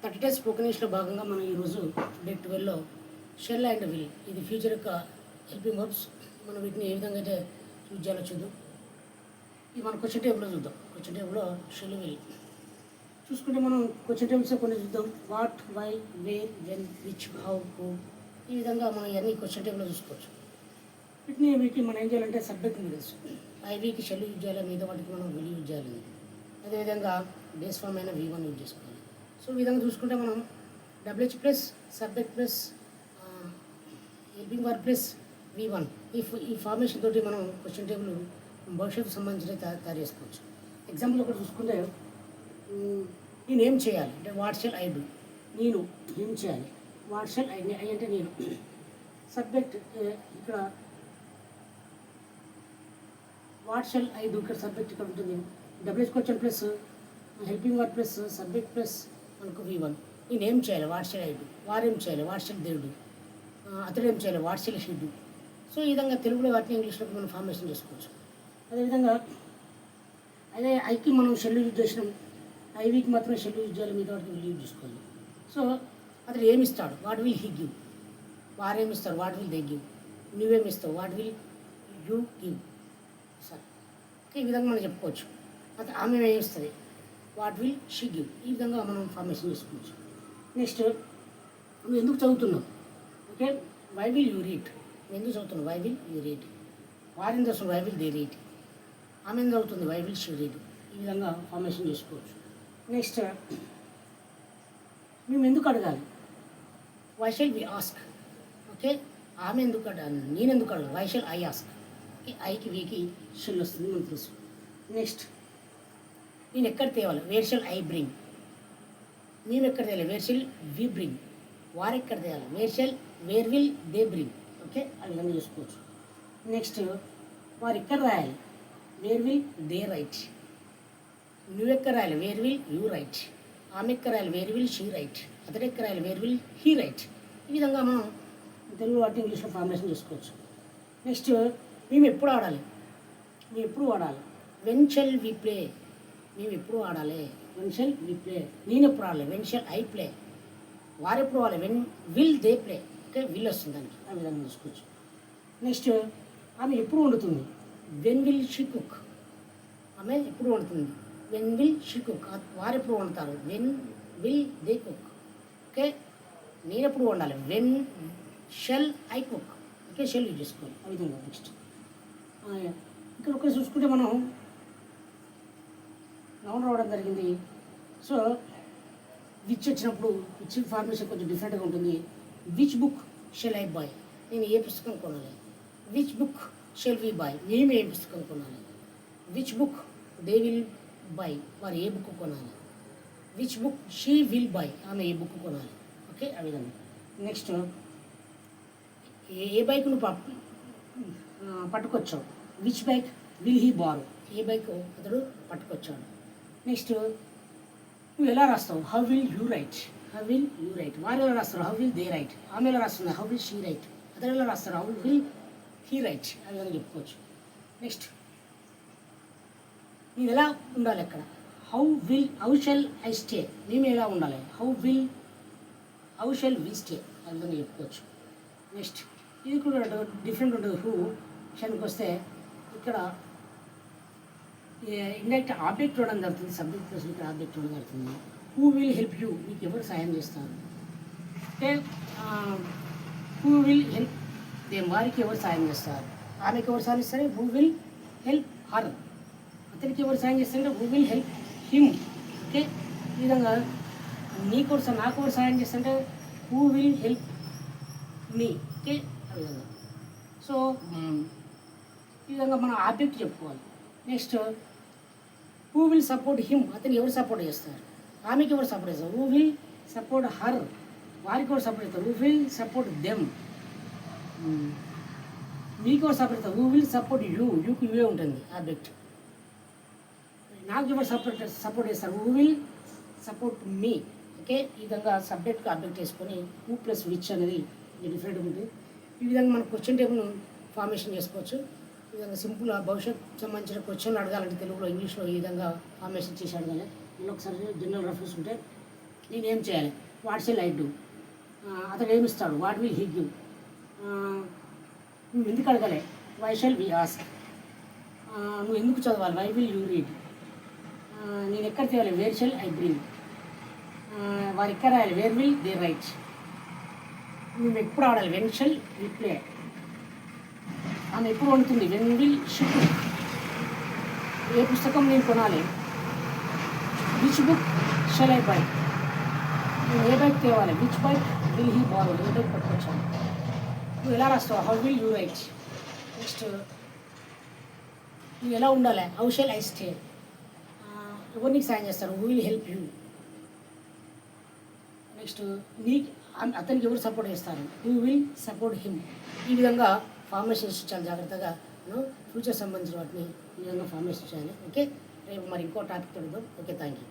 Thirty days spoken ఇంగ్లీష్లో భాగంగా మనం ఈరోజు డే 12లో షెల్ అండ్ విల్ ఇది ఫ్యూచర్ యొక్క హెల్పింగ్ వర్బ్స్. మనం వీటిని ఏ విధంగా అయితే యూజ్ చేయాలో చూద్దాం. ఇది మన క్వశ్చన్ టేబుల్లో చూద్దాం. క్వశ్చన్ టేబుల్లో షెల్ విల్ చూసుకుంటే మనం క్వశ్చన్ టేబుల్స్ కొన్ని చూద్దాం. What, why, where, when, which, how, who, ఈ విధంగా మనం ఇవన్నీ క్వశ్చన్ టేబుల్లో చూసుకోవచ్చు. వీటిని మనం ఏం చేయాలంటే సబ్జెక్ట్ మీద తెలుసు. ఐవీకి షెల్ యూజ్ చేయాలి, మిగతా వాటికి మనం విల్ యూజ్ చేయాలి. అదేవిధంగా బేస్ ఫామ్ అయినా V1 యూజ్ చేసుకోవాలి. సో ఈ విధంగా చూసుకుంటే మనం WH plus subject plus helping verb plus V1 ఈ ఫార్మేషన్ తోటి మనం క్వశ్చన్ టేబుల్ భవిష్యత్తు సంబంధించిన తయారు చేసుకోవచ్చు. ఎగ్జాంపుల్ ఒకటి చూసుకుంటే నేను ఏం చేయాలి అంటే వాట్ షెల్ ఐ డూ, నేను ఏం చేయాలి. వాట్ షెల్ ఐ అంటే నేను. సబ్జెక్ట్ ఇక్కడ వాట్ షెల్ ఐ డూ, ఇక్కడ సబ్జెక్ట్ ఇక్కడ ఉంటుంది. WH question plus helping verb plus subject plus మనకు V1. నేను ఏం చేయాలి వాట్ షెల్ ఐ డూ, వారేం చేయాలి వాట్ షెల్ దే డూ, అతడు ఏం చేయాలి what shell he do. So ఈ విధంగా తెలుగులో వాటిని ఇంగ్లీష్లో మనం ఫార్మేషన్ చేసుకోవచ్చు. అదేవిధంగా అదే ఐకి మనం షెల్ యూజ్ చేసినాం, ఐవీకి మాత్రం షెల్ యూజ్ చేయాలి, మిగతా వాటికి విల్ యూజ్ చేసుకోవాలి. సో అతడు ఏమి ఇస్తాడు వాట్ విల్ హీ గివ్, వారేమి ఇస్తారు వాట్ విల్ దే గివ్, నువ్వేమి ఇస్తావు వాట్ విల్ యూ గివ్. సరే ఈ విధంగా మనం చెప్పుకోవచ్చు. అది ఆమె ఏమి ఇస్తుంది వాట్ విల్ షీ గివ్. ఈ విధంగా మనం ఫార్మేషన్ చేసుకోవచ్చు. నెక్స్ట్ నువ్వు ఎందుకు చదువుతున్నావు, okay why will you read, నువ్వు ఎందుకు చదువుతున్నావు వై విల్ యూ రీడ్. వారిని చదువుతుంది వై విల్ దే రీడ్. ఆమె ఎందుకు చదువుతుంది వై విల్ షీ రీడ్. ఈ విధంగా ఫార్మేషన్ చేసుకోవచ్చు. నెక్స్ట్ మేము ఎందుకు అడగాలి why shall we ask. Okay ఆమె ఎందుకు అడగాలి నేను ఎందుకు అడగాలి వై షెల్ ఐ ఆస్క్. ఐకి వీకి షెల్ వస్తుంది మనకు తెలుసు. నెక్స్ట్ నేను ఎక్కడ తేవాలి వేర్ షెల్ ఐ బ్రింగ్. మేము ఎక్కడ తేయాలి వేర్ షెల్ వి బ్రింగ్. వారు ఎక్కడ తేయాలి where will they bring. Okay ఆ విధంగా చూసుకోవచ్చు. నెక్స్ట్ వారు ఎక్కడ రాయాలి వేర్ విల్ దే రైట్. నువ్వు ఎక్కడ రాయాలి వేర్ విల్ యూ రైట్. ఆమె ఎక్కడ రాయాలి వేర్ విల్ షీ రైట్. అతడు ఎక్కడ రాయాలి వేర్ విల్ హీ రైట్. ఈ విధంగా మనం తెలుగు వాటి ఇంగ్లీష్లో ఫార్మేషన్ చేసుకోవచ్చు. నెక్స్ట్ మేము ఎప్పుడు ఆడాలి వెన్ షెల్ వి ప్లే. మేము ఎప్పుడు ఆడాలి వెన్ షెల్ వి ప్లే. నేను ఎప్పుడు ఆడాలి వెన్ షెల్ ఐ ప్లే. వారు ఎప్పుడు ఆడాలి when will they play. Okay will వస్తుంది దానికి. ఆ విధంగా చూసుకోవచ్చు. నెక్స్ట్ ఆమె ఎప్పుడు వండుతుంది వెన్ విల్ షీ కుక్. ఆమె ఎప్పుడు వండుతుంది వెన్ విల్ షీ కుక్. వారు ఎప్పుడు వండుతారు when will they cook. Okay నేను ఎప్పుడు వండాలి when shall I cook. Okay shell use చేసుకోవాలి. ఆ విధంగా నెక్స్ట్ ఇక్కడ ఒకటి చూసుకుంటే మనం నౌన్ రావడం జరిగింది. సో విచ్ వచ్చినప్పుడు విచ్ ఫార్మేషన్ కొంచెం డిఫరెంట్గా ఉంటుంది. Which book shall I buy, నేను ఏ పుస్తకం కొనాలి. Which book shall we buy, మేము ఏ పుస్తకం కొనాలి. Which book they will buy, వారు ఏ బుక్ కొనాలి. Which book she will buy, ఆమె ఏ బుక్ కొనాలి. ఓకే ఆ విధంగా. నెక్స్ట్ ఏ బైక్ నువ్వు పట్టుకొచ్చావు which bike will he borrow. ఏ బైక్ అతడు పట్టుకొచ్చాడు. నెక్స్ట్ నువ్వు ఎలా రాస్తావు హౌ విల్ యూ రైట్. వారు ఎలా రాస్తారు హౌ విల్ దే రైట్. ఆమె ఎలా రాస్తుంది హౌ విల్ షీ రైట్. అతడు ఎలా రాస్తారు హౌ విల్ హీ రైట్. ఆ విధంగా చెప్పుకోవచ్చు. నెక్స్ట్ నేను ఎలా ఉండాలి అక్కడ హౌ షెల్ ఐ స్టే. మేము ఎలా ఉండాలి హౌ షెల్ వి స్టే. ఆ విధంగా చెప్పుకోవచ్చు. నెక్స్ట్ ఇది కూడా డిఫరెంట్ ఉంటుంది. హూ విషయానికి వస్తే ఇక్కడ ఇండైరెక్ట్ ఆబ్జెక్ట్ చూడడం జరుగుతుంది. సబ్జెక్ట్ ప్లస్ ఇక్కడ ఆబ్జెక్ట్ చూడడం జరుగుతుంది. హూ విల్ హెల్ప్ యూ, మీకు ఎవరు సాయం చేస్తారు అంటే హూ విల్ హెల్ప్ దేమ్, వారికి ఎవరు సాయం చేస్తారు. ఆమెకి ఎవరు సాయం చేస్తారు హూ విల్ హెల్ప్ హర్. అతనికి ఎవరు సాయం చేస్తారంటే who will help him. Okay ఈ విధంగా నాకు ఎవరు సాయం చేస్తారంటే who will help me. Okay ఆ విధంగా. సో ఈ విధంగా మనం ఆబ్జెక్ట్ చెప్పుకోవాలి. Next who will support him, అతను ఎవరు సపోర్ట్ చేస్తారు. ఆమెకి ఎవరు సపోర్ట్ చేస్తారు హూ విల్ సపోర్ట్ హర్. వారికి ఎవరు సపోర్ట్ చేస్తారు హూ విల్ సపోర్ట్ దెమ్. మీకు ఎవరు సపోర్ట్ చేస్తారు హూ విల్ సపోర్ట్ యూకి ఇవే ఉంటుంది ఆబ్జెక్ట్. నాకు ఎవరు సపోర్ట్ చేస్తారు who will support me. Okay ఈ విధంగా సబ్జెక్ట్కి ఆబ్జెక్ట్ వేసుకొని హూ ప్లస్ విచ్ అనేది డిఫరెంట్గా ఉంటుంది. ఈ విధంగా మనం క్వశ్చన్ టేబుల్ ఫార్మేషన్ చేసుకోవచ్చు. ఈ విధంగా సింపుల్గా భవిష్యత్తు సంబంధించిన క్వశ్చన్లు అడగాలంటే తెలుగులో ఇంగ్లీష్లో ఈ విధంగా ఫార్మేషన్ చేసి అడగాలి. మళ్ళీ ఒకసారి జనరల్ రెఫరెన్స్ ఉంటే నేనేం చేయాలి, వాట్ షెల్ ఐ డూ. అతను ఏమి ఇస్తాడు, వాట్ విల్ హీ గివ్. నువ్వు ఎందుకు అడగాలి, వై షెల్ వి ఆస్క్. నువ్వు ఎందుకు చదవాలి, వై విల్ యూ రీడ్. నేను ఎక్కడ తేవాలి, వేర్ షెల్ ఐ బ్రింగ్. వారు ఎక్కడ రాయాలి, వేర్ విల్ దే రైట్. నువ్వు ఎప్పుడు ఆడాలి, వెన్ షెల్ వి ప్లే. ఆమె ఎప్పుడు వండుతుంది, వెన్ విల్ షీ కుక్. ఏ పుస్తకం నేను కొనాలి, which book shall I buy. నేను ఏ బైక్ తేవాలి, which bike will he borrow. ఏ బైక్ పట్టుకొచ్చాను. నువ్వు ఎలా రాస్తావు, how will you write. Next నువ్వు ఎలా ఉండాలి, హౌ షెల్ ఐ స్టే. ఎవరు నీకు సాయం చేస్తారు, who will help you. Next అతనికి ఎవరు సపోర్ట్ చేస్తారు, హూ విల్ సపోర్ట్ హిమ్. ఈ విధంగా ఫార్మేషన్స్ చాలా జాగ్రత్తగా మనం ఫ్యూచర్ సంబంధించిన వాటిని ఈ విధంగా ఫార్మేషన్ చేయాలి. ఓకే, రేపు మరి ఇంకో టాపిక్ చూద్దాం. Okay, thank you.